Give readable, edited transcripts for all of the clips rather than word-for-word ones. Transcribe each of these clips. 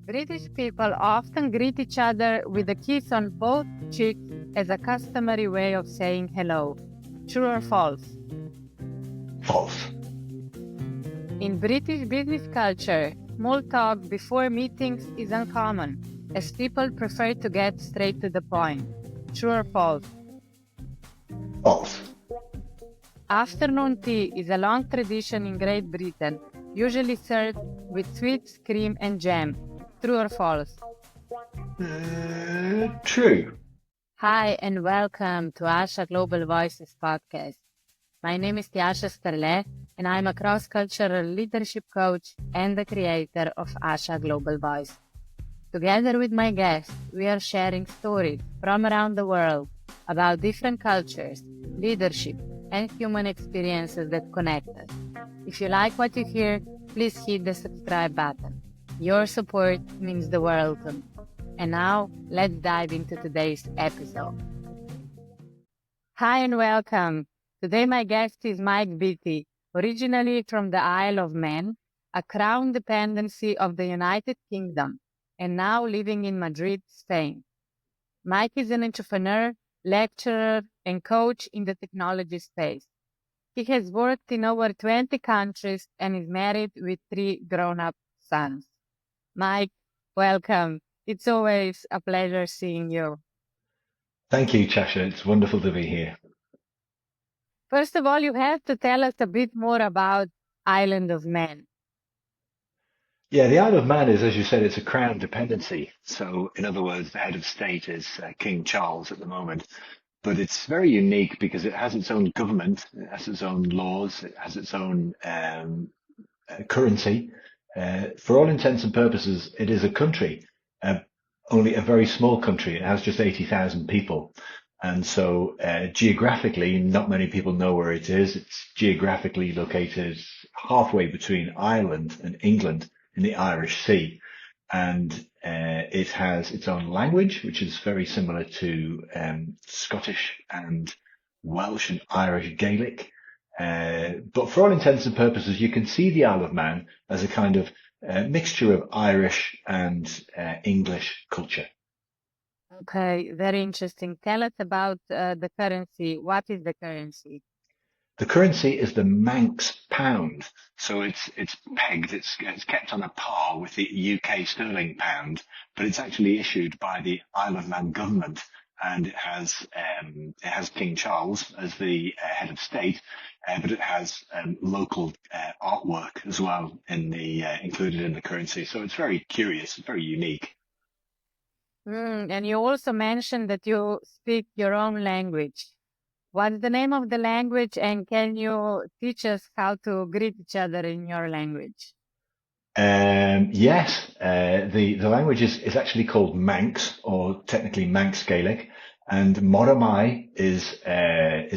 British people often greet each other with a kiss on both cheeks as a customary way of saying hello. True or false? False. In British business culture, small talk before meetings is uncommon, as people prefer to get straight to the point. True or false? False. Afternoon tea is a long tradition in Great Britain, usually served with sweets, cream, and jam. True or false? True. Hi, and welcome to ASHA Global Voices Podcast. My name is Tjasa Strle, and I'm a cross-cultural leadership coach and the creator of ASHA Global Voice. Together with my guests, we are sharing stories from around the world about different cultures, leadership, and human experiences that connect us. If you like what you hear, please hit the subscribe button. Your support means the world to me. And now, let's dive into today's episode. Hi and welcome. Today my guest is Mike Beattie, originally from the Isle of Man, a crown dependency of the United Kingdom, and now living in Madrid, Spain. Mike is an entrepreneur, lecturer, and coach in the technology space. He has worked in over 20 countries and is married with 3 grown-up sons. Mike, welcome. It's always a pleasure seeing you. Thank you, Tjasa. It's wonderful to be here. First of all, you have to tell us a bit more about Island of Man. Yeah, the Isle of Man is, as you said, it's a crown dependency. So, in other words, the head of state is King Charles at the moment. But it's very unique because it has its own government, it has its own laws, it has its own currency. For all intents and purposes, it is a country, only a very small country. It has just 80,000 people. And so geographically, not many people know where it is. It's geographically located halfway between Ireland and England in the Irish Sea. And it has its own language, which is very similar to Scottish and Welsh and Irish Gaelic. But for all intents and purposes, you can see the Isle of Man as a kind of mixture of Irish and English culture. Okay, very interesting. Tell us about the currency. What is the currency? The currency is the Manx pound, so it's pegged, it's kept on a par with the UK sterling pound, but it's actually issued by the Isle of Man government, and it has King Charles as the head of state, but it has local artwork as well included in the currency. So it's very curious, very unique. And you also mentioned that you speak your own language. What's the name of the language, and can you teach us how to greet each other in your language? Yes, the language is actually called Manx, or technically Manx Gaelic, and Moramai is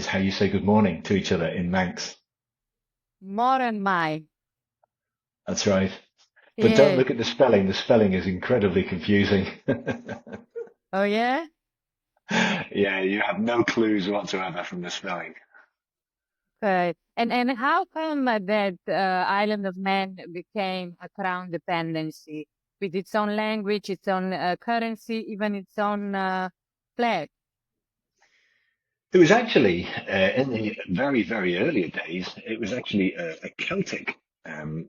how you say good morning to each other in Manx. Moramai. That's right. But don't Yeah. look at the spelling. The spelling is incredibly confusing. Oh, yeah? Yeah, you have no clues whatsoever from the spelling. Okay. And how come that Island of Man became a crown dependency with its own language, its own currency, even its own flag? It was actually, in the very, very earlier days, it was actually a Celtic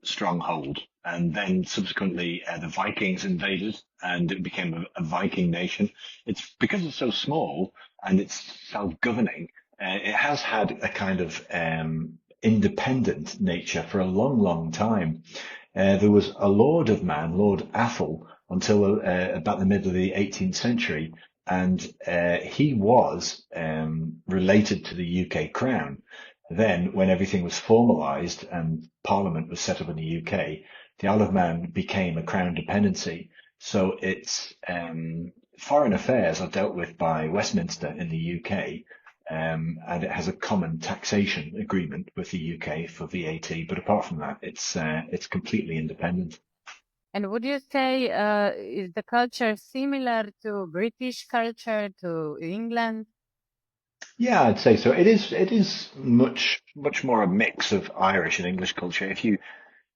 stronghold. And then subsequently, the Vikings invaded and it became a Viking nation. It's because it's so small and it's self-governing, it has had a kind of independent nature for a long, long time. There was a Lord of Man, Lord Athol, until about the middle of the 18th century. And he was related to the UK Crown. Then, when everything was formalised and Parliament was set up in the UK, the Isle of Man became a Crown dependency. So its foreign affairs are dealt with by Westminster in the UK, and it has a common taxation agreement with the UK for VAT. But apart from that, it's completely independent. And would you say is the culture similar to British culture, to England? Yeah, I'd say so. It is much more a mix of Irish and English culture.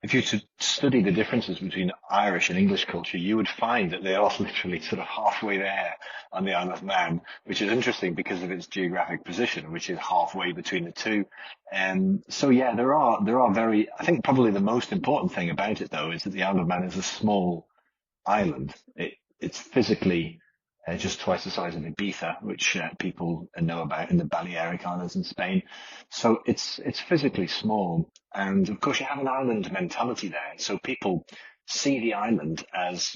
if you were to study the differences between Irish and English culture, you would find that they are literally sort of halfway there on the Isle of Man, which is interesting because of its geographic position, which is halfway between the two. And so, yeah, there are very, I think probably the most important thing about it, though, is that the Isle of Man is a small island. It's physically just twice the size of Ibiza, which people know about in the Balearic Islands in Spain. So it's physically small, and of course you have an island mentality there. So people see the island as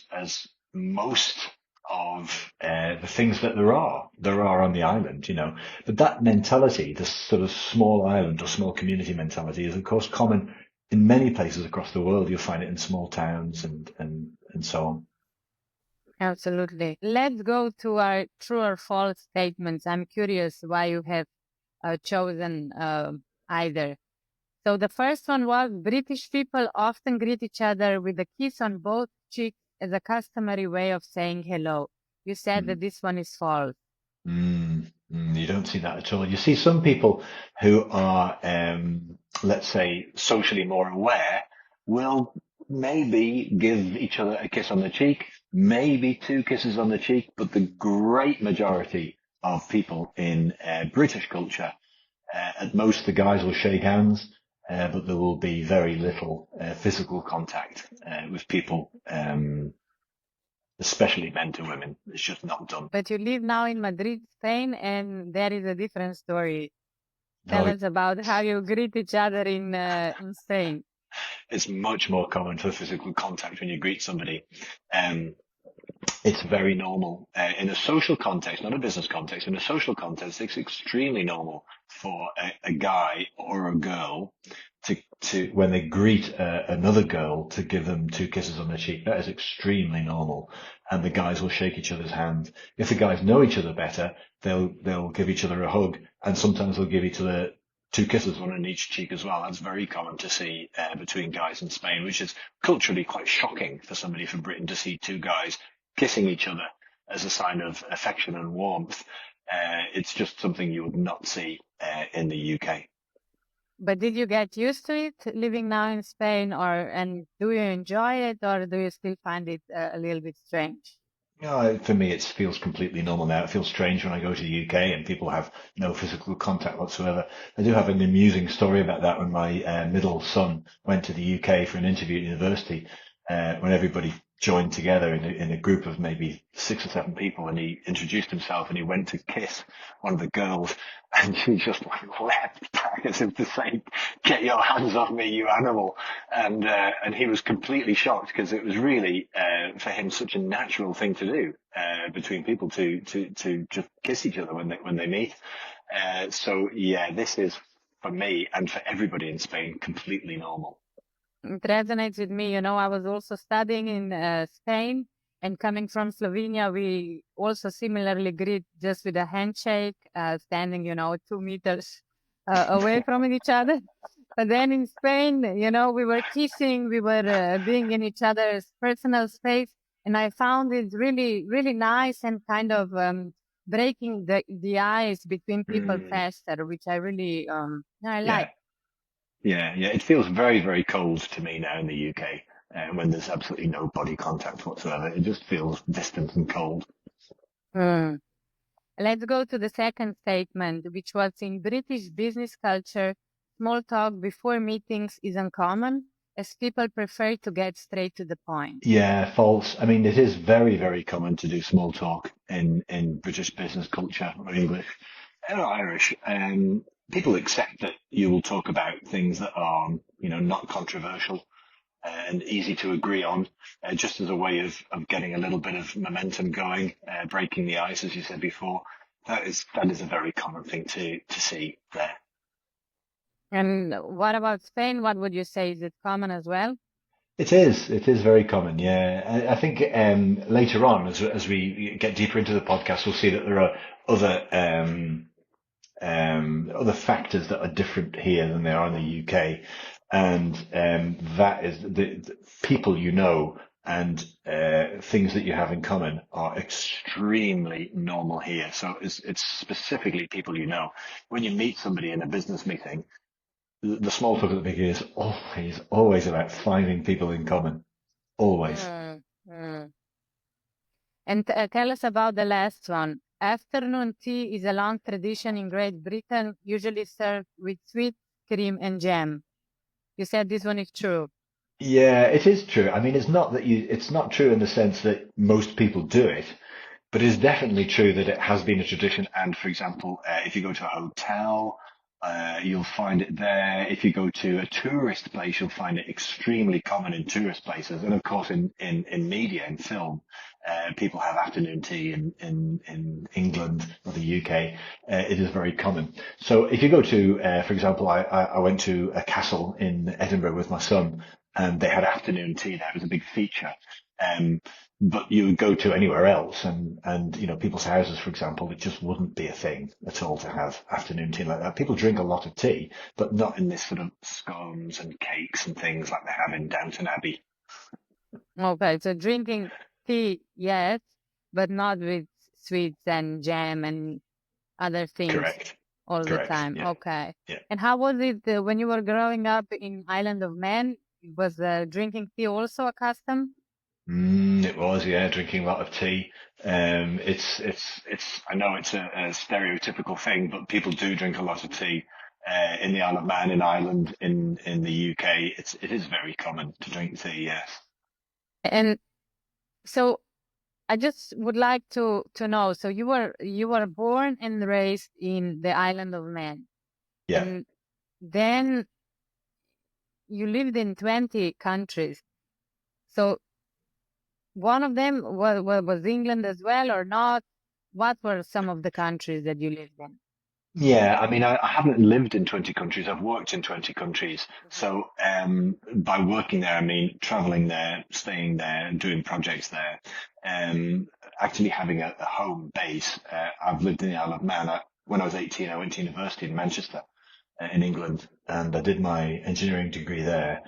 most of the things that there are on the island, you know. But that mentality, this sort of small island or small community mentality, is of course common in many places across the world. You'll find it in small towns and so on. Absolutely. Let's go to our true or false statements. I'm curious why you have chosen either. So the first one was British people often greet each other with a kiss on both cheeks as a customary way of saying hello. You said that this one is false. You don't see that at all. You see some people who are, let's say, socially more aware will maybe give each other a kiss on the cheek, maybe two kisses on the cheek, but the great majority of people in British culture, at most the guys will shake hands, but there will be very little physical contact with people. Especially men to women. It's just not done. But you live now in Madrid, Spain, and there is a different story. Tell No, us about how you greet each other in Spain. it's much more common for physical contact when you greet somebody. It's very normal in a social context, not a business context. In a social context, it's extremely normal for a guy or a girl to when they greet another girl to give them two kisses on the cheek. That is extremely normal, and the guys will shake each other's hand. If the guys know each other better, they'll give each other a hug, and sometimes they'll give each other two kisses, one on each cheek as well. That's very common to see between guys in Spain, which is culturally quite shocking for somebody from Britain to see two guys kissing each other as a sign of affection and warmth. It's just something you would not see in the UK. But did you get used to it living now in Spain, and do you enjoy it, or do you still find it a little bit strange? For me, it feels completely normal now. It feels strange when I go to the UK and people have no physical contact whatsoever. I do have an amusing story about that when my middle son went to the UK for an interview at university, when everybody joined together in a group of maybe 6 or 7 people, and he introduced himself and he went to kiss one of the girls, and she just like leapt back as if to say, "Get your hands off me, you animal!" And he was completely shocked because it was really for him such a natural thing to do between people to just kiss each other when they meet. So yeah, this is for me and for everybody in Spain completely normal. It resonates with me. I was also studying in Spain, and coming from Slovenia, we also similarly greet just with a handshake, standing, 2 meters away from each other. But then in Spain, we were kissing, we were being in each other's personal space. And I found it really, really nice and kind of breaking the ice between people faster, which I really I like. Yeah. Yeah, yeah. It feels very, very cold to me now in the UK when there's absolutely no body contact whatsoever. It just feels distant and cold. Mm. Let's go to the second statement, which was in British business culture, small talk before meetings is uncommon, as people prefer to get straight to the point. Yeah, false. I mean, it is very, very common to do small talk in British business culture or English or Irish. People accept that you will talk about things that are, not controversial and easy to agree on, just as a way of getting a little bit of momentum going, breaking the ice, as you said before. That is a very common thing to see there. And what about Spain? What would you say? Is it common as well? It is. It is very common. Yeah, I think later on, as we get deeper into the podcast, we'll see that there are other factors that are different here than they are in the UK, and that is the people and things that you have in common are extremely normal here. So it's specifically people you know. When you meet somebody in a business meeting, the small talk at the beginning is always about finding people in common. Always. Mm, mm. And tell us about the last one. Afternoon tea is a long tradition in Great Britain, usually served with sweet cream and jam. You said this one is true. Yeah, it is true. I mean, it's not true in the sense that most people do it, but it's definitely true that it has been a tradition. And for example, if you go to a hotel, you'll find it there. If you go to a tourist place, you'll find it extremely common in tourist places. And of course, in media, in film, people have afternoon tea in England or the UK. It is very common. So if you go to, for example, I went to a castle in Edinburgh with my son, and they had afternoon tea there. It was a big feature. Um, but you would go to anywhere else and people's houses, for example, it just wouldn't be a thing at all to have afternoon tea like that. People drink a lot of tea, but not in this sort of scones and cakes and things like they have in Downton Abbey. Okay, so drinking tea, yes, but not with sweets and jam and other things Correct. all the Correct. time. Yeah. Okay. Yeah. And how was it when you were growing up in Island of Man? Was drinking tea also a custom? It was, yeah, drinking a lot of tea. I know it's a stereotypical thing, but people do drink a lot of tea. In the Isle of Man, in Ireland, in the UK, it is very common to drink tea. Yes. And so I just would like to know. So you were born and raised in the Island of Man, Yeah. and then you lived in 20 countries. So one of them was England as well, or not? What were some of the countries that you lived in? Yeah, I mean, I haven't lived in 20 countries. I've worked in 20 countries. Mhm. So, by working there, I mean traveling there, staying there, doing projects there, um, actually having a home base. I've lived in the Isle of Man. When I was 18, I went to university in Manchester, in England, and I did my engineering degree there.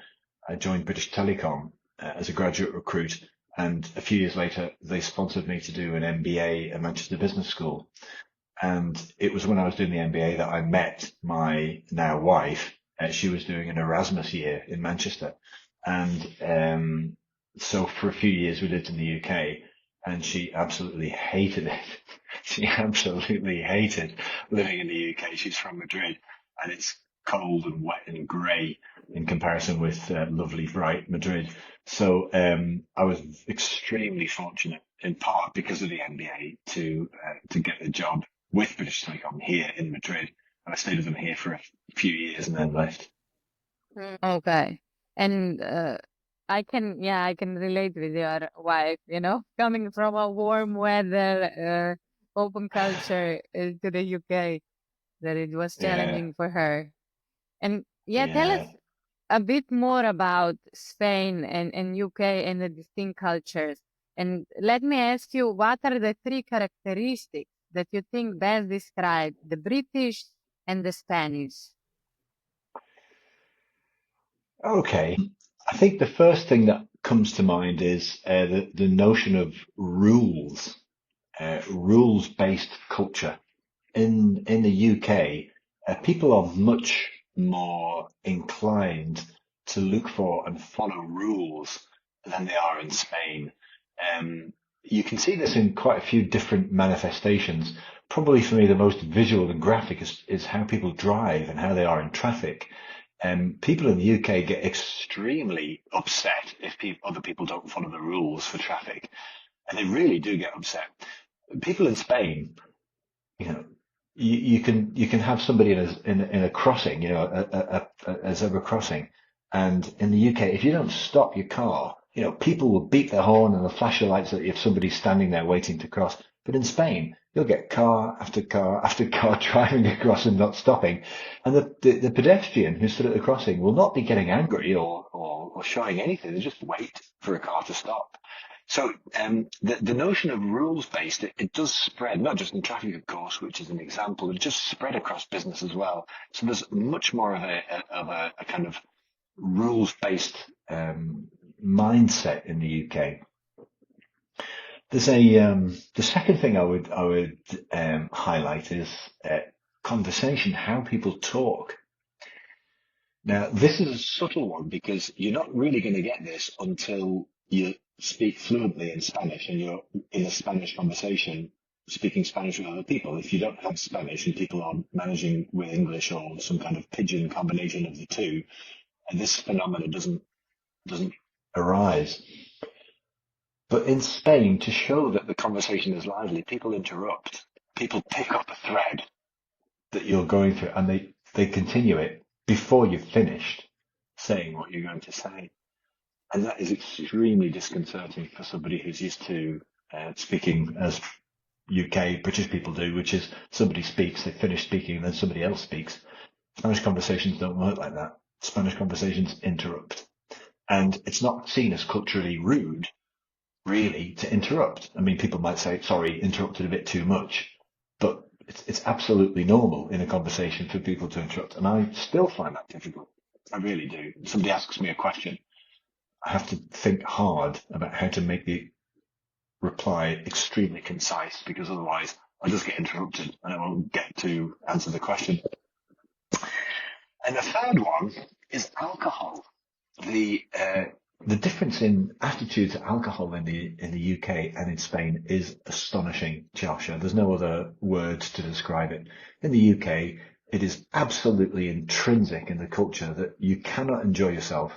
I joined British Telecom, as a graduate recruit, and a few years later, they sponsored me to do an MBA at Manchester Business School. And it was when I was doing the MBA that I met my now wife. She was doing an Erasmus year in Manchester. And so for a few years we lived in the UK, and she absolutely hated it. She absolutely hated living in the UK. She's from Madrid, and it's cold and wet and grey in comparison with lovely, bright Madrid. So I was extremely fortunate, in part because of the MBA, to get a job with British Telecom here in Madrid. And I stayed with them here for a few years and then left. Okay. And I can relate with your wife, coming from a warm weather, open culture to the UK, that it was Yeah, challenging for her. And yeah, tell us yeah. a bit more about Spain and UK and the distinct cultures. And let me ask you, what are the three characteristics that you think best describe the British and the Spanish? Okay. I think the first thing that comes to mind is the notion of rules, rules-based culture. In the UK, people are much more inclined to look for and follow rules than they are in Spain. You can see this in quite a few different manifestations. Probably for me, the most visual and graphic is how people drive and how they are in traffic. People in the UK get extremely upset if other people don't follow the rules for traffic, and they really do get upset. People in Spain, you know, you can have somebody in a crossing, a zebra crossing, and in the UK, if you don't stop your car, people will beep their horn and they'll flash your lights at you if somebody's standing there waiting to cross. But in Spain, you'll get car after car after car driving across and not stopping, and the pedestrian who stood at the crossing will not be getting angry or showing anything. They just wait for a car to stop. So the notion of rules-based, it does spread, not just in traffic, of course, which is an example, but it just spread across business as well. So there's much more of a kind of rules-based mindset in the UK. The second thing I would highlight is conversation, how people talk. Now, this is a subtle one because you're not really going to get this until you speak fluently in Spanish and you're in a Spanish conversation speaking Spanish with other people. If you don't have Spanish and people are managing with English or some kind of pidgin combination of the two, and this phenomena doesn't arise. But in Spain, to show that the conversation is lively, people interrupt. People pick up a thread that you're going through and they continue it before you've finished saying what you're going to say. And that is extremely disconcerting for somebody who's used to speaking as UK British people do, which is somebody speaks, they finish speaking, and then somebody else speaks. Spanish conversations don't work like that. Spanish conversations interrupt. And it's not seen as culturally rude, really, to interrupt. I mean, people might say, sorry, interrupted a bit too much, but it's absolutely normal in a conversation for people to interrupt. And I still find that difficult. I really do. Somebody asks me a question, I have to think hard about how to make the reply extremely concise, because otherwise I'll just get interrupted and I won't get to answer the question. And the third one is alcohol. The difference in attitude to alcohol in the UK and in Spain is astonishing, Tjasa. There's no other words to describe it. In the UK, it is absolutely intrinsic in the culture that you cannot enjoy yourself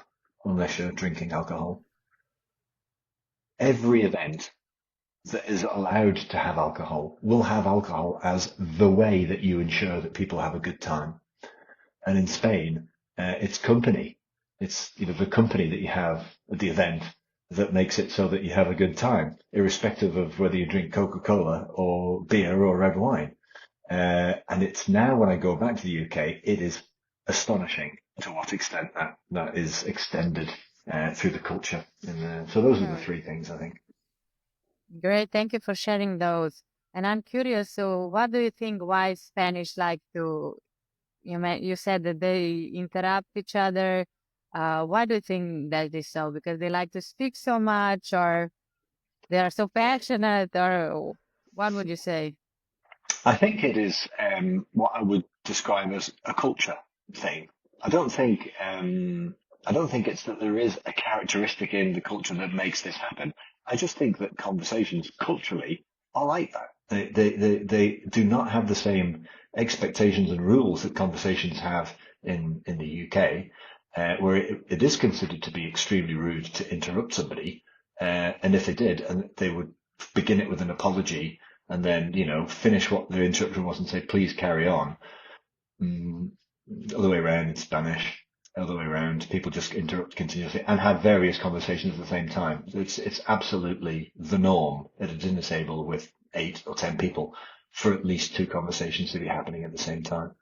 unless you're drinking alcohol. Every event that is allowed to have alcohol will have alcohol as the way that you ensure that people have a good time. And in Spain, it's company. It's the company that you have at the event that makes it so that you have a good time, irrespective of whether you drink Coca-Cola or beer or red wine. And it's now, when I go back to the UK, it is astonishing to what extent that is extended through the culture. And so those are the three things, I think. Great. Thank you for sharing those. And I'm curious, so what do you think why Spanish like to, you said that they interrupt each other. Why do you think that is so? Because they like to speak so much, or they are so passionate, or what would you say? I think it is what I would describe as a culture thing. I don't think it's that there is a characteristic in the culture that makes this happen. I just think that conversations culturally are like that. They do not have the same expectations and rules that conversations have in the UK, where it is considered to be extremely rude to interrupt somebody. And if they did, and they would begin it with an apology and then, finish what the interruption was and say, please carry on. The other way around in Spanish. Other way around, people just interrupt continuously and have various conversations at the same time. It's absolutely the norm at a dinner table with 8 or 10 people for at least 2 conversations to be happening at the same time.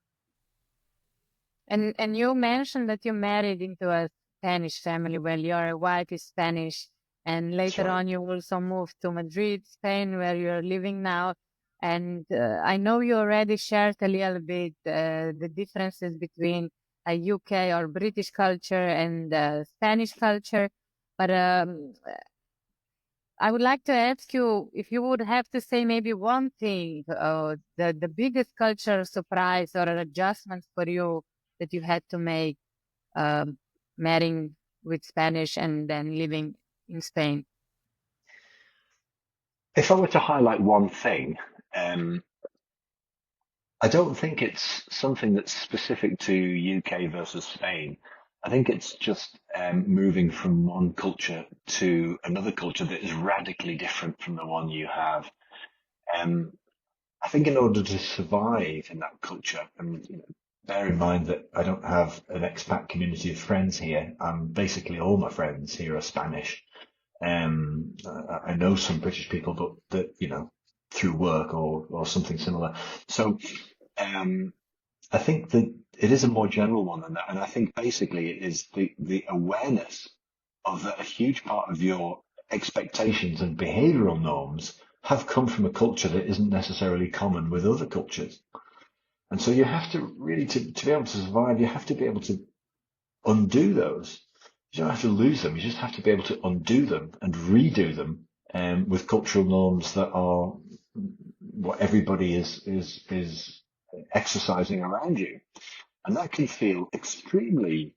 And you mentioned that you married into a Spanish family. Well, your wife is Spanish, and later on you also moved to Madrid, Spain, where you're living now. And I know you already shared a little bit the differences between a UK or British culture and Spanish culture. But I would like to ask you if you would have to say maybe one thing, the biggest cultural surprise or adjustment for you that you had to make marrying with Spanish and then living in Spain. If I were to highlight one thing, I don't think it's something that's specific to UK versus Spain. I think it's just moving from one culture to another culture that is radically different from the one you have. I think in order to survive in that culture, and bear in mind that I don't have an expat community of friends here. Basically all my friends here are Spanish. I know some British people, but that, through work or something similar. So I think that it is a more general one than that. And I think basically it is the awareness of that a huge part of your expectations and behavioral norms have come from a culture that isn't necessarily common with other cultures. And so you have to really, to be able to survive, you have to be able to undo those. You don't have to lose them. You just have to be able to undo them and redo them with cultural norms that are what everybody is exercising around you. And that can feel extremely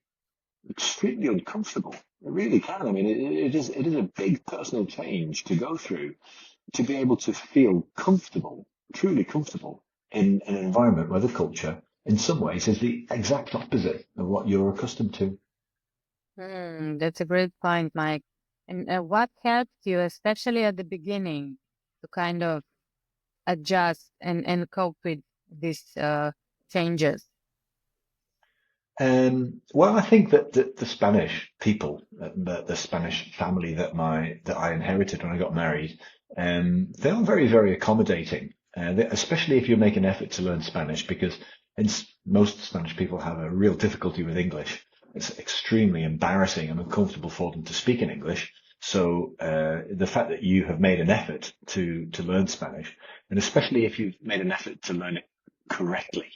extremely uncomfortable. It really can. I mean, it is a big personal change to go through to be able to feel comfortable, truly comfortable in an environment where the culture, in some ways, is the exact opposite of what you're accustomed to. That's a great point, Mike. And what helped you, especially at the beginning, to kind of adjust and cope with these changes? Well, I think that the Spanish people, the Spanish family that I inherited when I got married, they are very, very accommodating, especially if you make an effort to learn Spanish, because most Spanish people have a real difficulty with English. It's extremely embarrassing and uncomfortable for them to speak in English. So the fact that you have made an effort to learn Spanish, and especially if you've made an effort to learn it correctly,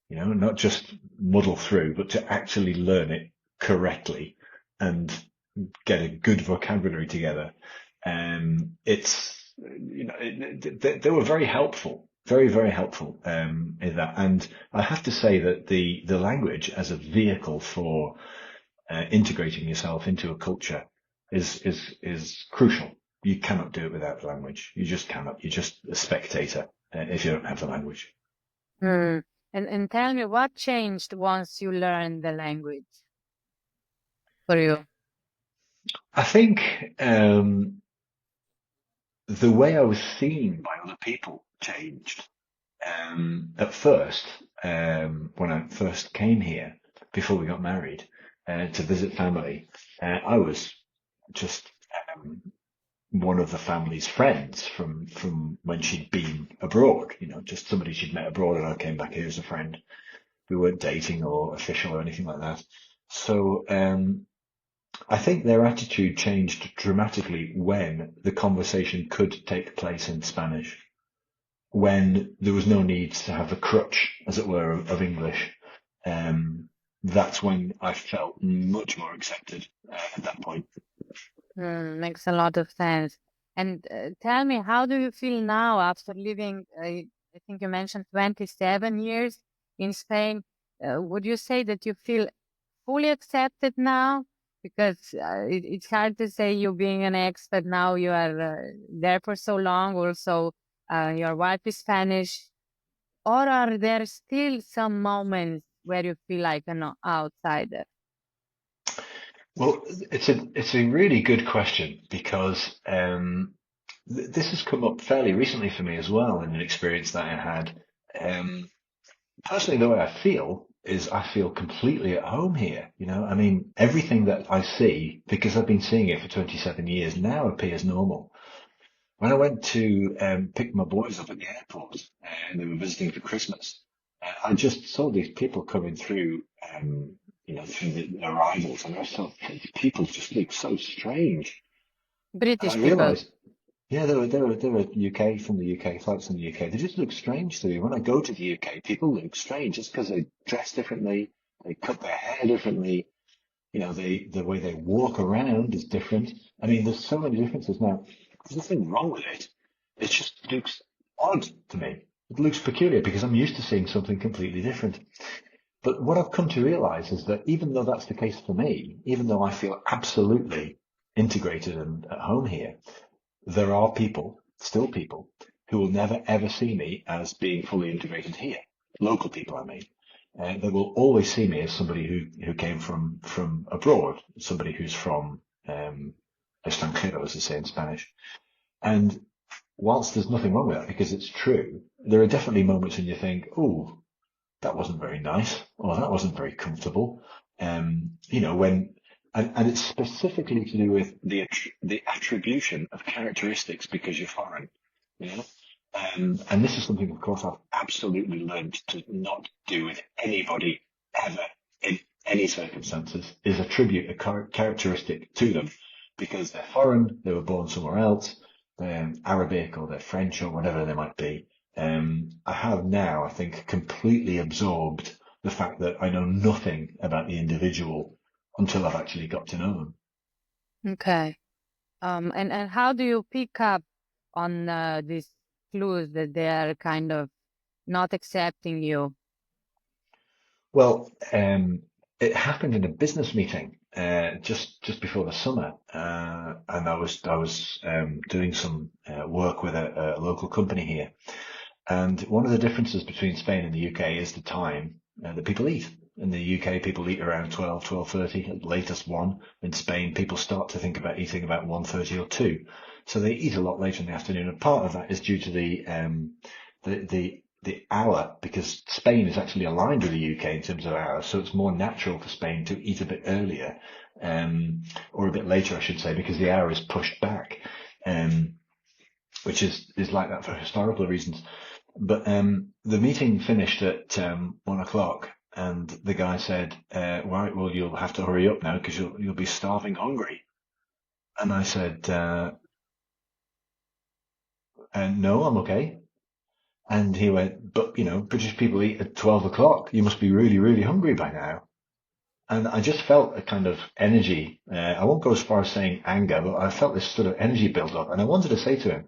not just muddle through, but to actually learn it correctly and get a good vocabulary together. They were very helpful, very, very helpful, in that. And I have to say that the language as a vehicle for integrating yourself into a culture is crucial. You cannot do it without language. You just cannot. You're just a spectator if you don't have the language. Hmm. And tell me what changed once you learned the language for you? I think the way I was seen by other people changed. At first, when I first came here, before we got married, to visit family, I was just one of the family's friends from when she'd been abroad. Just somebody she'd met abroad, and I came back here as a friend. We weren't dating or official or anything like that. So I think their attitude changed dramatically when the conversation could take place in Spanish, when there was no need to have the crutch, as it were, of English. That's when I felt much more accepted at that point. Makes a lot of sense. And tell me, how do you feel now after living, I think you mentioned 27 years in Spain? Would you say that you feel fully accepted now? Because it's hard to say you being an expat now, you are there for so long. Also, your wife is Spanish. Or are there still some moments where you feel like an outsider? Well, it's a really good question because this has come up fairly recently for me as well in an experience that I had. Um, Personally, the way I feel is I feel completely at home here. I mean, everything that I see, because I've been seeing it for 27 years, now appears normal. When I went to pick my boys up at the airport and they were visiting for Christmas, I just saw these people coming through, through the arrivals, and I thought these people just look so strange. And I British people. realised, yeah, they were UK from the UK, flights from the UK. They just look strange to me. When I go to the UK, people look strange just because they dress differently, they cut their hair differently. The way they walk around is different. I mean, there's so many differences now. There's nothing wrong with it. It just looks odd to me. It looks peculiar because I'm used to seeing something completely different. But what I've come to realize is that even though that's the case for me, even though I feel absolutely integrated and at home here, there are people, still people, who will never ever see me as being fully integrated here. Local people, I mean. They will always see me as somebody who came from abroad, somebody who's from extranjero, as they say in Spanish. And whilst there's nothing wrong with that, because it's true, there are definitely moments when you think, oh, that wasn't very nice, or that wasn't very comfortable. And it's specifically to do with the attribution of characteristics because you're foreign. You know, and this is something, of course, I've absolutely learned to not do with anybody ever in any circumstances, is attribute a characteristic to them because they're foreign, they were born somewhere else, they're Arabic or they're French or whatever they might be. I have now, I think, completely absorbed the fact that I know nothing about the individual until I've actually got to know them. Okay. And how do you pick up on these clues that they are kind of not accepting you? Well, it happened in a business meeting just before the summer, and I was doing some work with a local company here. And one of the differences between Spain and the UK is the time that people eat. In the UK, people eat around 12, 12:30, at latest 1. In Spain, people start to think about eating about 1:30 or 2. So they eat a lot later in the afternoon. And part of that is due to the hour, because Spain is actually aligned with the UK in terms of hours. So it's more natural for Spain to eat a bit earlier, or a bit later, I should say, because the hour is pushed back, which is like that for historical reasons. But the meeting finished at 1 o'clock, and the guy said, "Right, well, you'll have to hurry up now because you'll be starving hungry." And I said, "No, I'm okay." And he went, "But British people eat at 12 o'clock. You must be really, really hungry by now." And I just felt a kind of energy. I won't go as far as saying anger, but I felt this sort of energy build up, and I wanted to say to him,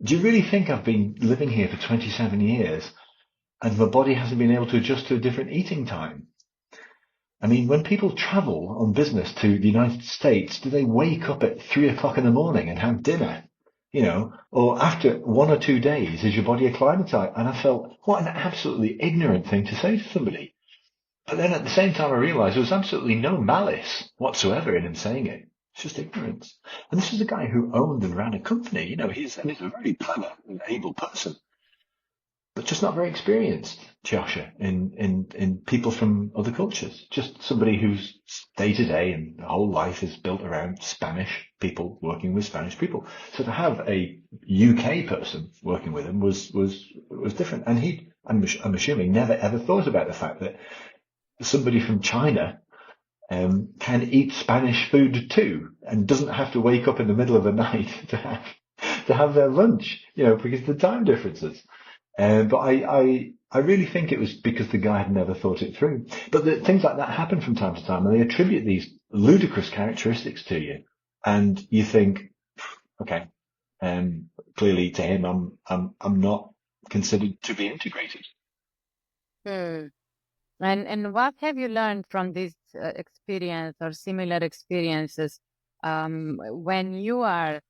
"Do you really think I've been living here for 27 years?" and my body hasn't been able to adjust to a different eating time? I mean, when people travel on business to the United States, do they wake up at 3 o'clock in the morning and have dinner? Or after 1 or 2 days, is your body acclimatized? And I felt, what an absolutely ignorant thing to say to somebody. But then at the same time, I realized there was absolutely no malice whatsoever in him saying it. It's just ignorance. And this is a guy who owned and ran a company. He's a very clever and able person, but just not very experienced, Tjasa, in people from other cultures. Just somebody whose day to day and whole life is built around Spanish people working with Spanish people. So to have a UK person working with him was different. And I'm assuming, never ever thought about the fact that somebody from China can eat Spanish food too, and doesn't have to wake up in the middle of the night to have their lunch, because of the time differences. But I really think it was because the guy had never thought it through. But things like that happen from time to time, and they attribute these ludicrous characteristics to you, and you think, okay, clearly to him, I'm not considered to be integrated. Hmm. And what have you learned from this experience or similar experiences when you are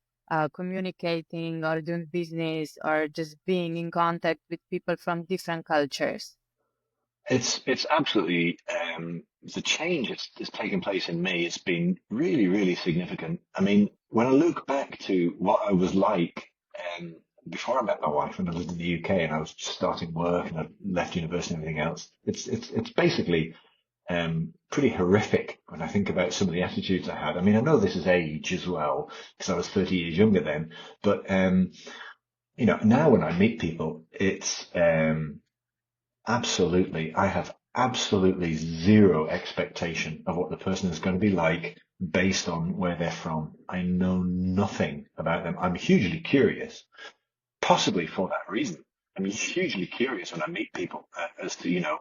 communicating or doing business or just being in contact with people from different cultures? It's absolutely the change that's taken place in me. It's been really, really significant. I mean, when I look back to what I was like before I met my wife, when I lived in the UK and I was just starting work and I left university and everything else, it's basically pretty horrific when I think about some of the attitudes I had. I mean, I know this is age as well because I was 30 years younger then, but now when I meet people, it's absolutely, I have absolutely zero expectation of what the person is going to be like based on where they're from. I know nothing about them. I'm hugely curious, possibly for that reason. I'm hugely curious when I meet people as to,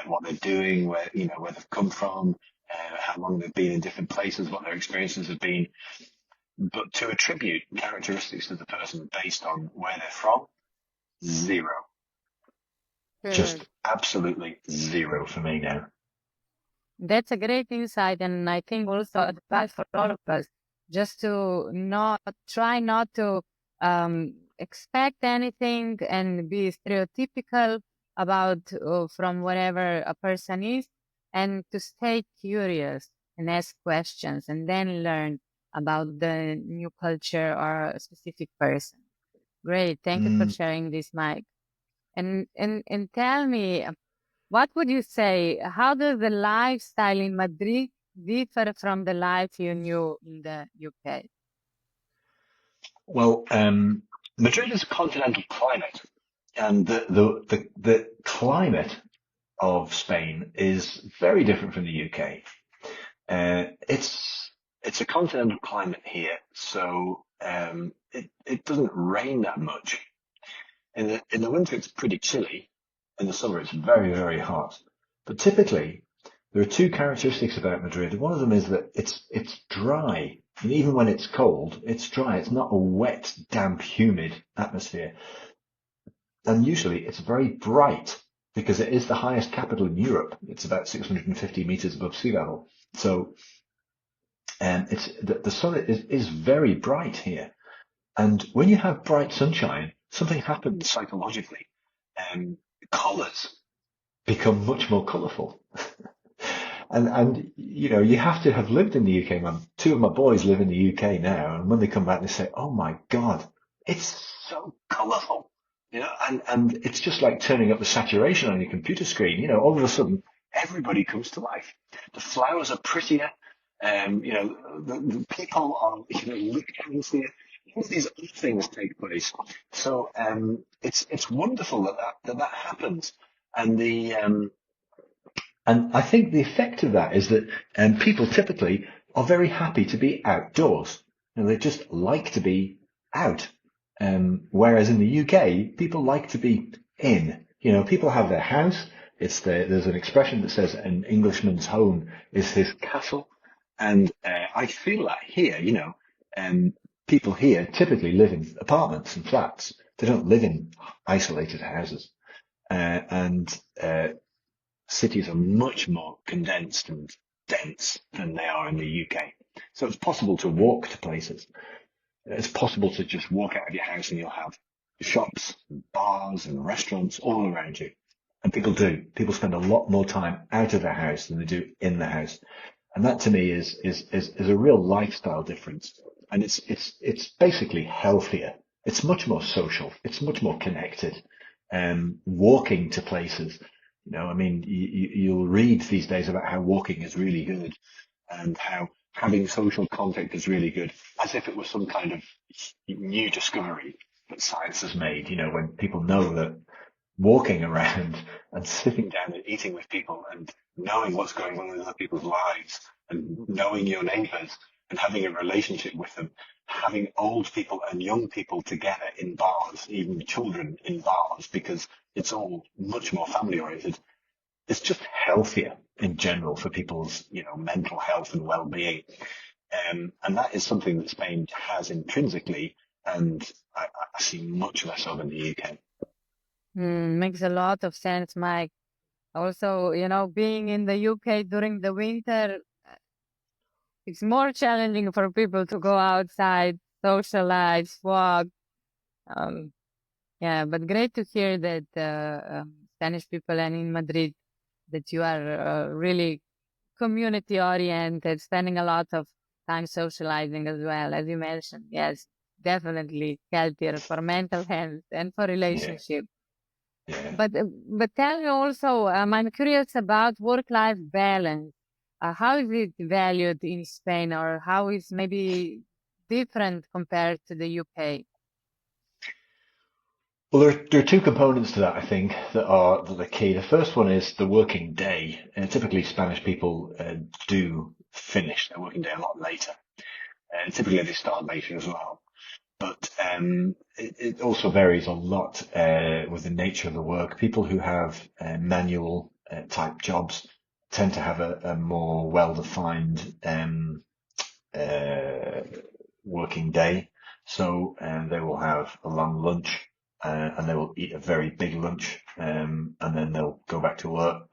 what they're doing, where they've come from, how long they've been in different places, what their experiences have been. But to attribute characteristics to the person based on where they're from, zero. Just absolutely zero for me now. That's a great insight, and I think also advice for all of us, just to try not to expect anything and be stereotypical about from whatever a person is, and to stay curious and ask questions and then learn about the new culture or a specific person. Great. Thank you for sharing this, Mike. And tell me, what would you say? How does the lifestyle in Madrid differ from the life you knew in the UK? Well, Madrid is a continental climate, and the climate of Spain is very different from the UK. It's a continental climate here, so it doesn't rain that much. In the winter, it's pretty chilly. In the summer, it's very, very hot. But typically, there are two characteristics about Madrid. One of them is that it's dry. And even when it's cold, it's dry. It's not a wet, damp, humid atmosphere. And usually it's very bright. because it is the highest capital in Europe. It's about 650 meters above sea level. So, it's the sun is very bright here. And when you have bright sunshine, something happens psychologically. Colours become much more colourful. And you have to have lived in the UK. Two of my boys live in the UK now, and when they come back, they say, "Oh my God, it's so colourful." And it's just like turning up the saturation on your computer screen. All of a sudden, everybody comes to life. The flowers are prettier. The people are, look healthier. All these other things take place. So, it's wonderful that happens. And I think the effect of that is that people typically are very happy to be outdoors. They just like to be out. Whereas in the UK, people like to be in. People have their house. There's an expression that says an Englishman's home is his castle. And I feel that here, people here typically live in apartments and flats. They don't live in isolated houses. And cities are much more condensed and dense than they are in the UK. So it's possible to walk to places. It's possible to just walk out of your house and you'll have shops, and bars and restaurants all around you. And people do. People spend a lot more time out of their house than they do in the house. And that to me is a real lifestyle difference. And it's basically healthier. It's much more social. It's much more connected. Walking to places. You'll read these days about how walking is really good and how having social contact is really good, as if it was some kind of new discovery that science has made, when people know that walking around and sitting down and eating with people and knowing what's going on in other people's lives and knowing your neighbours and having a relationship with them, having old people and young people together in bars, even children in bars, because it's all much more family oriented. It's just healthier in general for people's, mental health and well-being. And that is something that Spain has intrinsically, and I see much less of in the UK. Makes a lot of sense, Mike. Also, being in the UK during the winter, it's more challenging for people to go outside, socialize, walk. Um, yeah, but great to hear that Spanish people and in Madrid that you are really community oriented, spending a lot of time socializing as well, as you mentioned. Yes, definitely healthier for mental health and for Yeah, relationship. yeah. But tell me also, I'm curious about work-life balance. How is it valued in Spain, or how is maybe different compared to the UK? Well, there are two components to that, I think, that are key. The first one is the working day. Typically, Spanish people do finish their working day a lot later. Typically, they start later as well. But it also varies a lot with the nature of the work. People who have manual type jobs tend to have a more well-defined working day. So they will have a long lunch and they will eat a very big lunch and then they'll go back to work.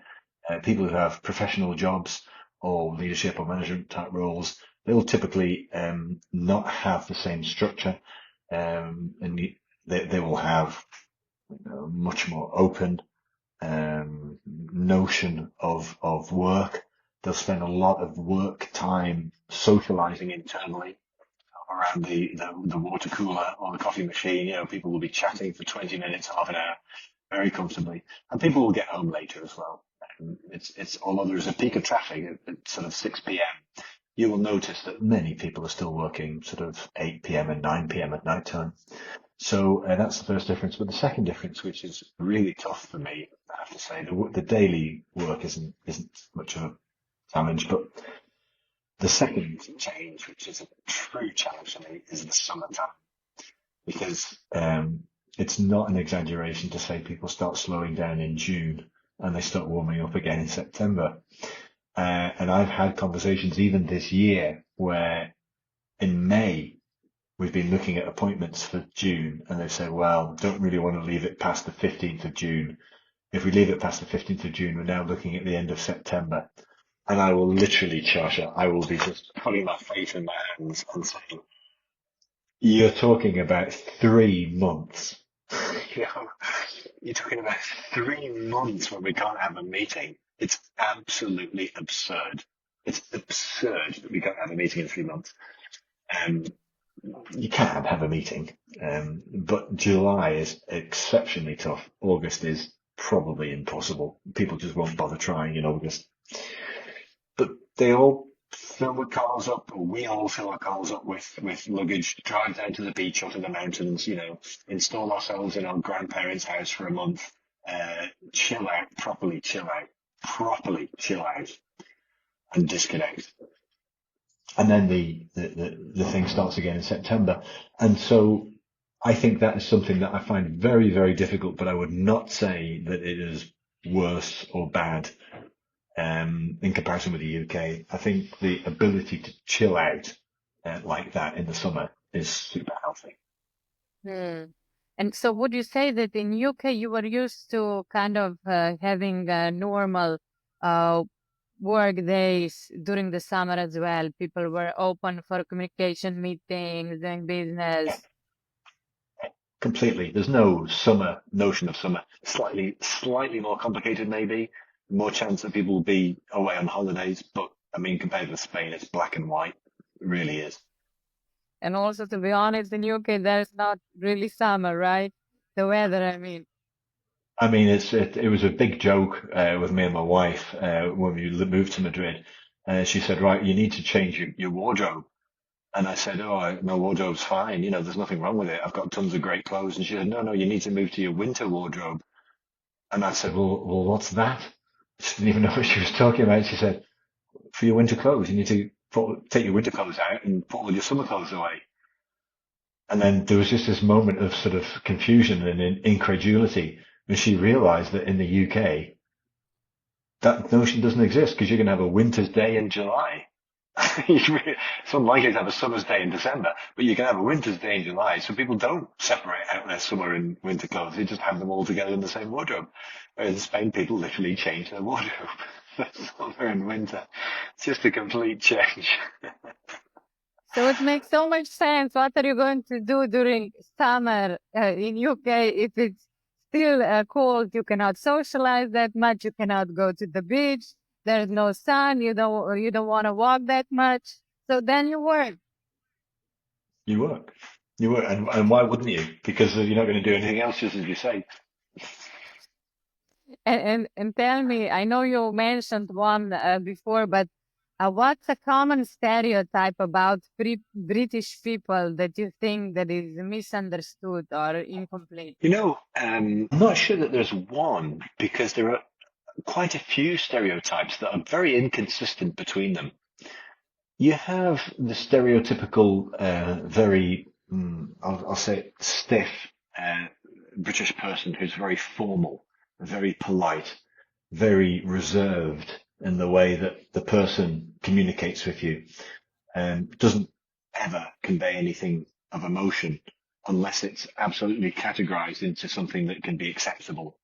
People who have professional jobs or leadership or management type roles, they will typically not have the same structure and they will have much more open notion of work. They'll spend a lot of work time socializing internally around the water cooler or the coffee machine. People will be chatting for 20 minutes, half an hour, very comfortably, and people will get home later as well. Although there's a peak of traffic at sort of 6 p.m., you will notice that many people are still working sort of 8 p.m. and 9 p.m. at night time. So that's the first difference. But the second difference, which is really tough for me, I have to say, the daily work isn't much of a challenge, but the second change, which is a true challenge for me, is the summertime, because it's not an exaggeration to say people start slowing down in June and they start warming up again in September. And I've had conversations even this year where in May we've been looking at appointments for June and they've said, well, don't really want to leave it past the 15th of June If we leave it past the 15th of June, we're now looking at the end of September. And I will literally, Tjasa, I will be just putting my face in my hands and saying, you're talking about 3 months. You know, you're talking about 3 months when we can't have a meeting. It's absolutely absurd. It's absurd that we can't have a meeting in 3 months. You can have a meeting, but July is exceptionally tough. August is probably impossible. People just won't bother trying in August. But they all fill the cars up, or we all fill our cars up with luggage, drive down to the beach or to the mountains, install ourselves in our grandparents' house for a month, chill out, properly chill out and disconnect. And then the thing starts again in September. And so I think that is something that I find very, very difficult, but I would not say that it is worse or bad in comparison with the UK. I think the ability to chill out like that in the summer is super healthy. And so would you say that in UK you were used to kind of having normal work days during the summer as well? People were open for communication meetings, doing business. Completely. There's no notion of summer. Slightly more complicated, maybe. More chance that people will be away on holidays. But I mean, compared with Spain, it's black and white. It really is. And also, to be honest, in UK, there's not really summer, right? The weather, I mean. It was a big joke with me and my wife when we moved to Madrid. She said, right, you need to change your wardrobe. And I said, my wardrobe's fine. There's nothing wrong with it. I've got tons of great clothes. And she said, no, you need to move to your winter wardrobe. And I said, well, what's that? She didn't even know what she was talking about. She said, for your winter clothes, you need to take your winter clothes out and put all your summer clothes away. And then there was just this moment of sort of confusion and incredulity when she realized that in the UK, that notion doesn't exist because you're going to have a winter's day in July. It's unlikely to have a summer's day in December, but you can have a winter's day in July. So people don't separate out their summer and winter clothes. They just have them all together in the same wardrobe. Whereas in Spain, people literally change their wardrobe for summer and winter. It's just a complete change. So it makes so much sense. What are you going to do during summer in UK if it's still cold? You cannot socialize that much. You cannot go to the beach. There's no sun. You don't want to walk that much. So then you work. You work. And why wouldn't you? Because you're not going to do anything else, just as you say. And tell me, I know you mentioned one before, but what's a common stereotype about British people that you think that is misunderstood or incomplete? I'm not sure that there's one, because there are quite a few stereotypes that are very inconsistent between them. You have the stereotypical, very, I'll say, stiff British person who's very formal, very polite, very reserved in the way that the person communicates with you, and doesn't ever convey anything of emotion unless it's absolutely categorized into something that can be acceptable.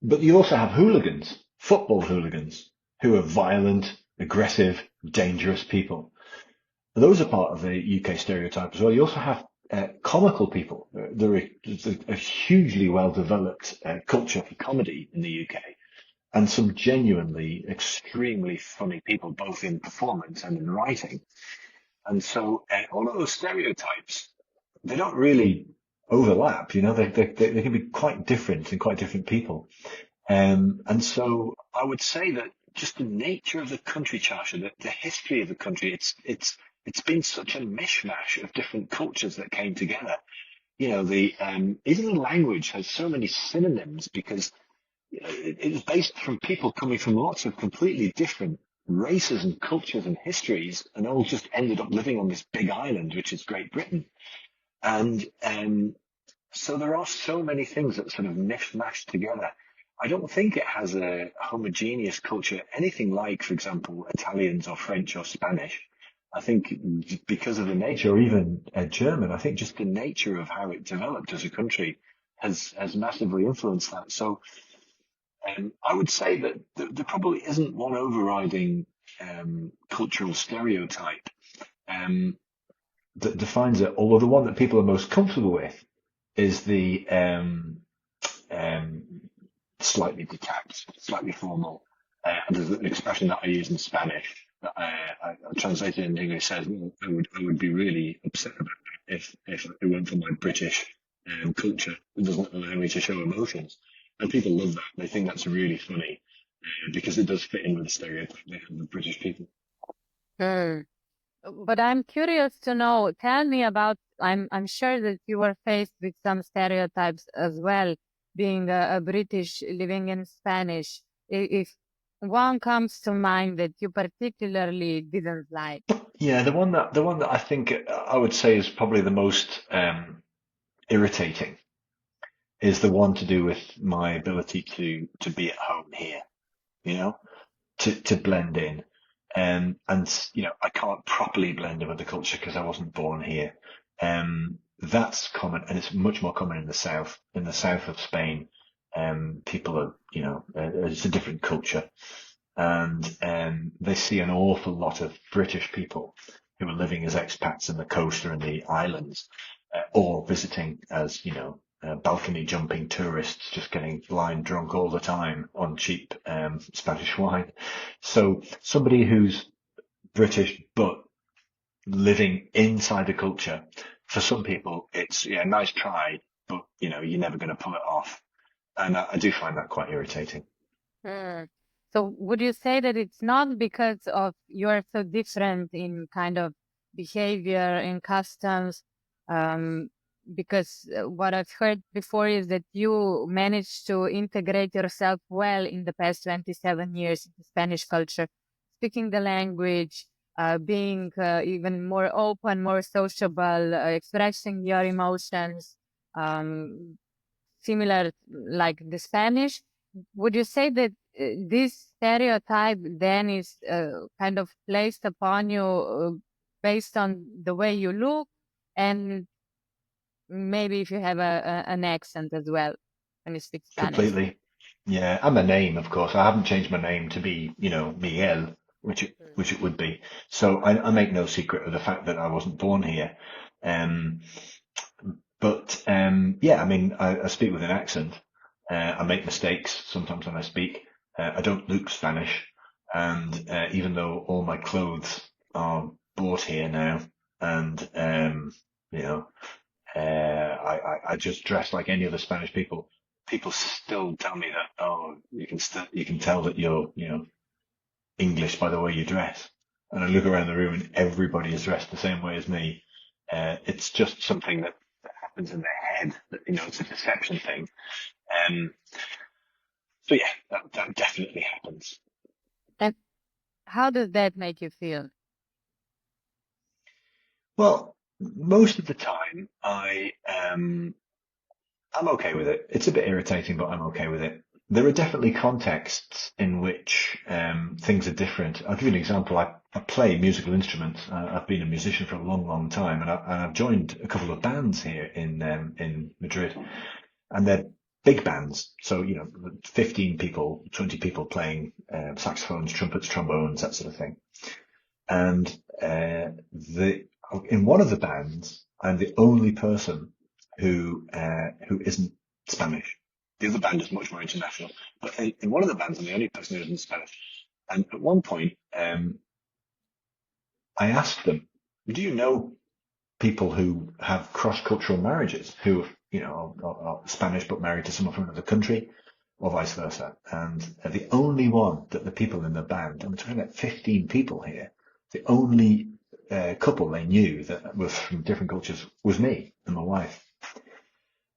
But you also have hooligans, football hooligans, who are violent, aggressive, dangerous people. Those are part of the UK stereotype as well. You also have comical people. There's a hugely well-developed culture for comedy in the UK, and some genuinely extremely funny people, both in performance and in writing. And so all of those stereotypes, they don't really overlap. They can be quite different and quite different people. And so I would say that just the nature of the country, Tjasa, the history of the country, it's been such a mishmash of different cultures that came together. Even the language has so many synonyms because it is based from people coming from lots of completely different races and cultures and histories, and all just ended up living on this big island, which is Great Britain. And so there are so many things that sort of mishmash together. I don't think it has a homogeneous culture, anything like, for example, Italians or French or Spanish. I think because of the nature, or even German, I think just the nature of how it developed as a country has massively influenced that. So I would say that there probably isn't one overriding cultural stereotype that defines it, although the one that people are most comfortable with is the slightly detached, slightly formal. There's an expression that I use in Spanish that I translated in English says, well, I would be really upset about that if it weren't for my British culture that doesn't allow me to show emotions. And people love that. They think that's really funny because it does fit in with the stereotype they have of British people. But I'm curious to know, tell me about, I'm sure that you were faced with some stereotypes as well, being a British living in Spanish. If one comes to mind that you particularly didn't like. Yeah, the one that I think I would say is probably the most irritating is the one to do with my ability to be at home here, you know, to blend in. And I can't properly blend in with the culture because I wasn't born here. That's common, and it's much more common in the south. In the south of Spain, people are, it's a different culture, and they see an awful lot of British people who are living as expats in the coast or in the islands, or visiting as, balcony jumping tourists, just getting blind drunk all the time on cheap Spanish wine. So somebody who's British but living inside the culture, for some people, it's nice try, but you're never going to pull it off. And I do find that quite irritating. So would you say that it's not because of you're so different in kind of behavior and customs? Because what I've heard before is that you managed to integrate yourself well in the past 27 years in the Spanish culture, speaking the language, being even more open, more sociable, expressing your emotions, similar like the Spanish. Would you say that this stereotype then is kind of placed upon you based on the way you look, and maybe if you have an accent as well when you speak Spanish? Completely. Yeah, and my name, of course. I haven't changed my name to be, Miguel, which it would be. So I make no secret of the fact that I wasn't born here. Yeah, I mean, I speak with an accent. I make mistakes sometimes when I speak. I don't look Spanish, and even though all my clothes are bought here now, and I just dress like any other Spanish people. People still tell me that, oh, you can tell that you're, English by the way you dress. And I look around the room and everybody is dressed the same way as me. It's just something that happens in their head, that, it's a perception thing. So yeah, that definitely happens. And how does that make you feel? Well, most of the time I'm okay with it. It's a bit irritating, but I'm okay with it. There are definitely contexts in which things are different. I'll give you an example. I play musical instruments. I've been a musician for a long, long time, and I've joined a couple of bands here in Madrid, and they're big bands. So 15 people, 20 people playing saxophones, trumpets, trombones, that sort of thing. And in one of the bands, I'm the only person who isn't Spanish. The other band is much more international. But in one of the bands, I'm the only person who isn't Spanish. And at one point, I asked them, do you know people who have cross-cultural marriages, who are Spanish but married to someone from another country, or vice versa? And the only one that the people in the band, and we're talking about 15 people here, the only couple they knew that was from different cultures was me and my wife.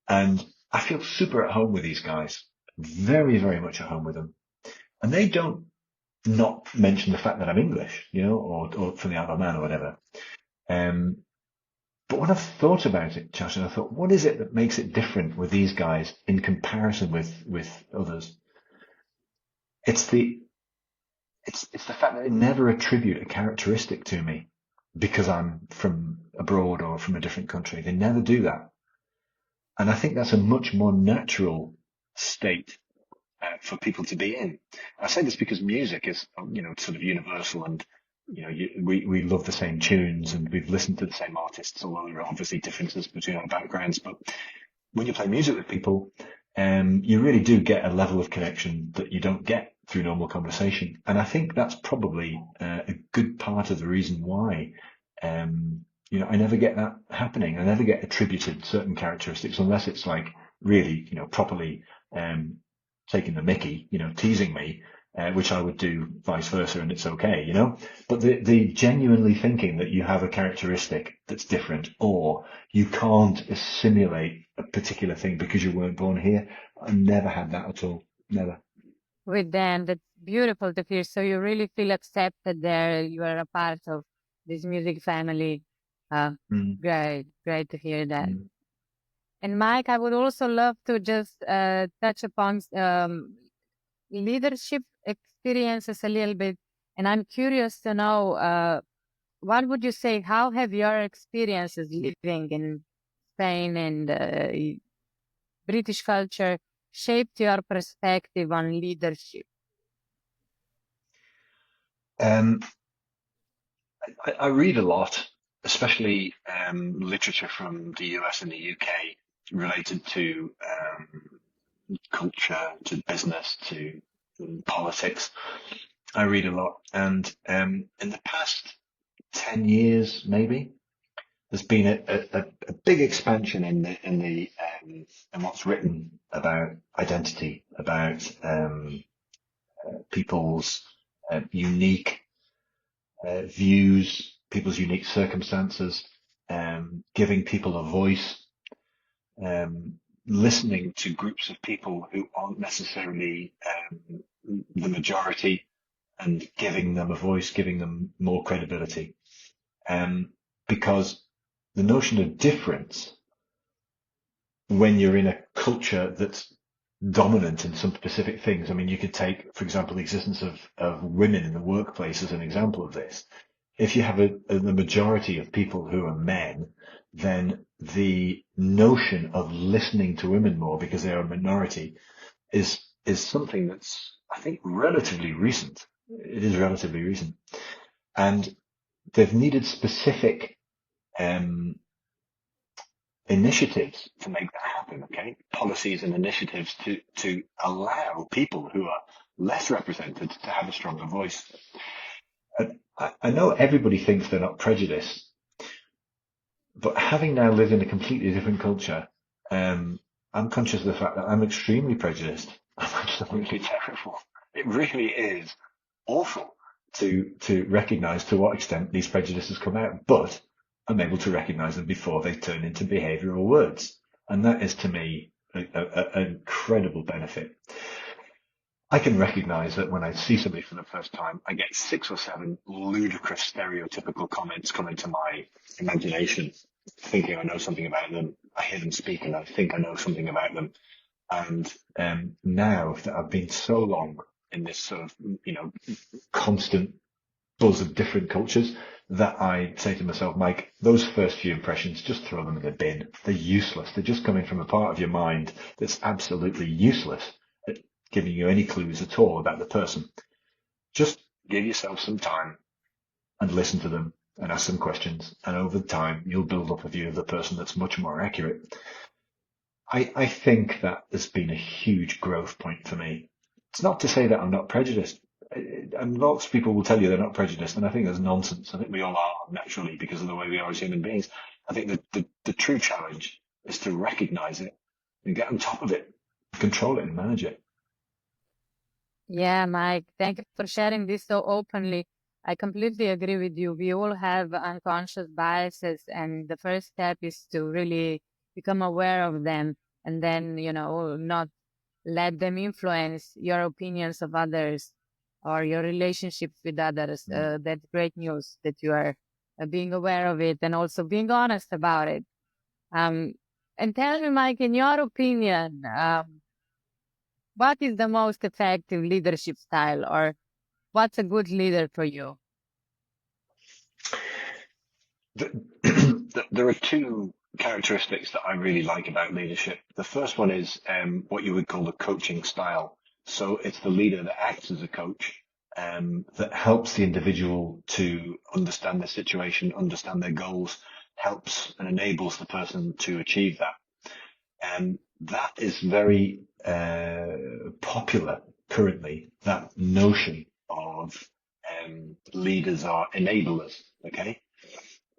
And I feel super at home with these guys, very, very much at home with them. And they don't not mention the fact that I'm English, or from the Isle of Man or whatever. But when I've thought about it, Tjasa, I thought, what is it that makes it different with these guys in comparison with others? It's the fact that they never attribute a characteristic to me because I'm from abroad or from a different country. They never do that. And I think that's a much more natural state for people to be in. I say this because music is, sort of universal, and we love the same tunes and we've listened to the same artists, although there are obviously differences between our backgrounds. But when you play music with people, you really do get a level of connection that you don't get through normal conversation. And I think that's probably a good part of the reason why, I never get that happening. I never get attributed certain characteristics unless it's like really, properly taking the mickey, teasing me, which I would do vice versa, and it's okay, But the genuinely thinking that you have a characteristic that's different, or you can't assimilate a particular thing because you weren't born here, I never had that at all. Never. With them. That's beautiful to hear. So you really feel accepted there. You are a part of this music family. Uh, Mm, great to hear that. mm. And Mike, I would also love to just touch upon leadership experiences a little bit. And I'm curious to know, what would you say, how have your experiences living in Spain and British culture shaped your perspective on leadership? Um, I read a lot, especially literature from the US and the UK related to culture, to business, to politics. I read a lot, and in the past 10 years, maybe, there's been a big expansion in what's written about identity, about people's unique views, people's unique circumstances, giving people a voice, listening to groups of people who aren't necessarily the majority, and giving them a voice, giving them more credibility. Because the notion of difference, when you're in a culture that's dominant in some specific things, I mean, you could take, for example, the existence of women in the workplace as an example of this. If you have the majority of people who are men, then the notion of listening to women more because they are a minority is something that's, I think, relatively recent. It is relatively recent. And they've needed specific initiatives to make that happen, okay? Policies and initiatives to allow people who are less represented to have a stronger voice. And I know everybody thinks they're not prejudiced, but having now lived in a completely different culture, I'm conscious of the fact that I'm extremely prejudiced. I'm absolutely terrible. It really is awful to recognize to what extent these prejudices come out, but I'm able to recognize them before they turn into behavioral words. And that is, to me, an incredible benefit. I can recognize that when I see somebody for the first time, I get 6 or 7 ludicrous stereotypical comments come into my imagination, thinking I know something about them. I hear them speak and I think I know something about them. And now that I've been so long in this sort of, constant buzz of different cultures, that I say to myself, Mike, those first few impressions, just throw them in the bin. They're useless. They're just coming from a part of your mind that's absolutely useless at giving you any clues at all about the person. Just give yourself some time and listen to them and ask some questions. And over time, you'll build up a view of the person that's much more accurate. I think that has been a huge growth point for me. It's not to say that I'm not prejudiced. And lots of people will tell you they're not prejudiced, and I think that's nonsense. I think we all are naturally because of the way we are as human beings. I think that the true challenge is to recognize it and get on top of it, control it and manage it. Yeah, Mike, thank you for sharing this so openly. I completely agree with you. We all have unconscious biases, and the first step is to really become aware of them and then, not let them influence your opinions of others or your relationships with others. Mm. That's great news that you are being aware of it and also being honest about it. Um, and tell me, Mike, in your opinion, what is the most effective leadership style, or what's a good leader for you? There are two characteristics that I really like about leadership. The first one is what you would call the coaching style. So it's the leader that acts as a coach, that helps the individual to understand their situation, understand their goals, helps and enables the person to achieve that. And that is very popular currently, that notion of leaders are enablers, okay?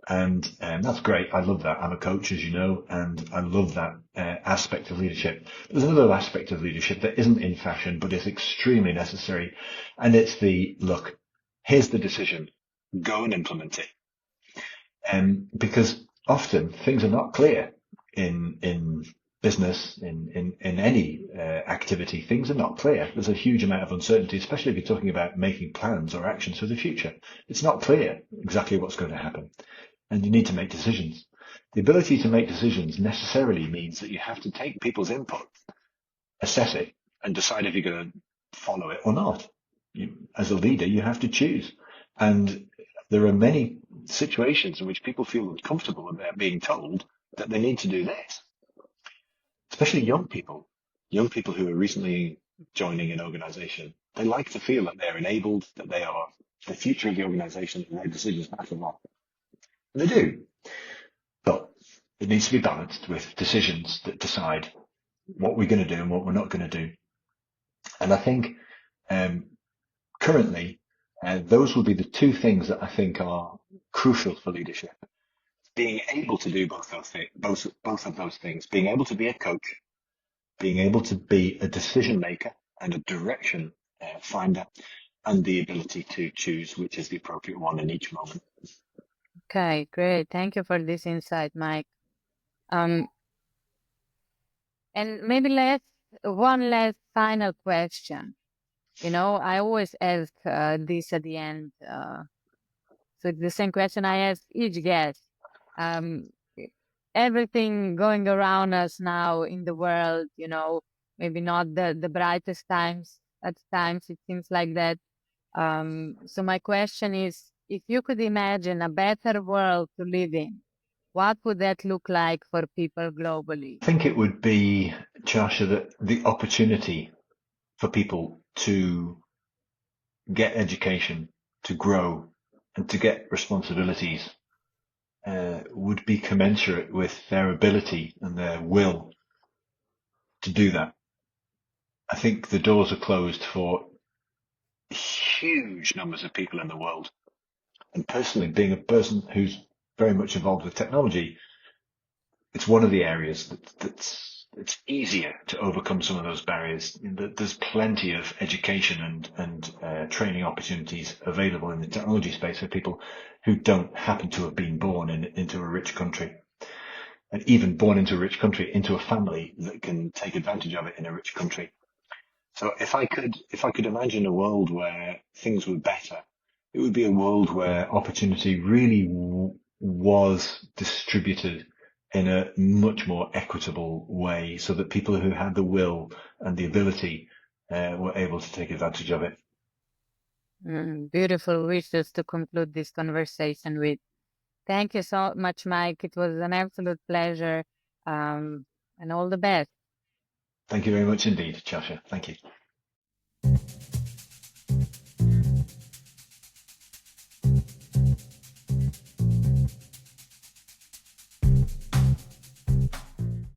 And that's great. I love that. I'm a coach, as you know, and I love that aspect of leadership. There's another aspect of leadership that isn't in fashion, but is extremely necessary. And it's look, here's the decision. Go and implement it. Because often things are not clear in business, in any activity. Things are not clear. There's a huge amount of uncertainty, especially if you're talking about making plans or actions for the future. It's not clear exactly what's going to happen. And you need to make decisions. The ability to make decisions necessarily means that you have to take people's input, assess it, and decide if you're going to follow it or not. As a leader, you have to choose. And there are many situations in which people feel uncomfortable about being told that they need to do this, especially young people who are recently joining an organization. They like to feel that they're enabled, that they are the future of the organization, and their decisions matter a lot. They do. But it needs to be balanced with decisions that decide what we're going to do and what we're not going to do. And I think currently, those will be the two things that I think are crucial for leadership. Being able to do both of those things, being able to be a coach, being able to be a decision maker and a direction finder, and the ability to choose which is the appropriate one in each moment. Okay, great. Thank you for this insight, Mike. And maybe one last final question. I always ask this at the end. So it's the same question I ask each guest. Um, Everything going around us now in the world, maybe not the brightest times. At times it seems like that. So my question is, if you could imagine a better world to live in, what would that look like for people globally? I think it would be, Tjasa, that the opportunity for people to get education, to grow, and to get responsibilities would be commensurate with their ability and their will to do that. I think the doors are closed for huge numbers of people in the world. And personally, being a person who's very much involved with technology, it's one of the areas it's easier to overcome some of those barriers. There's plenty of education and training opportunities available in the technology space for people who don't happen to have been born into a rich country, and even born into a rich country, into a family that can take advantage of it in a rich country. So if I could imagine a world where things were better, it would be a world where opportunity really was distributed in a much more equitable way, so that people who had the will and the ability were able to take advantage of it. Beautiful wishes to conclude this conversation with. Thank you so much, Mike. It was an absolute pleasure, and all the best. Thank you very much indeed, Tjasa. Thank you.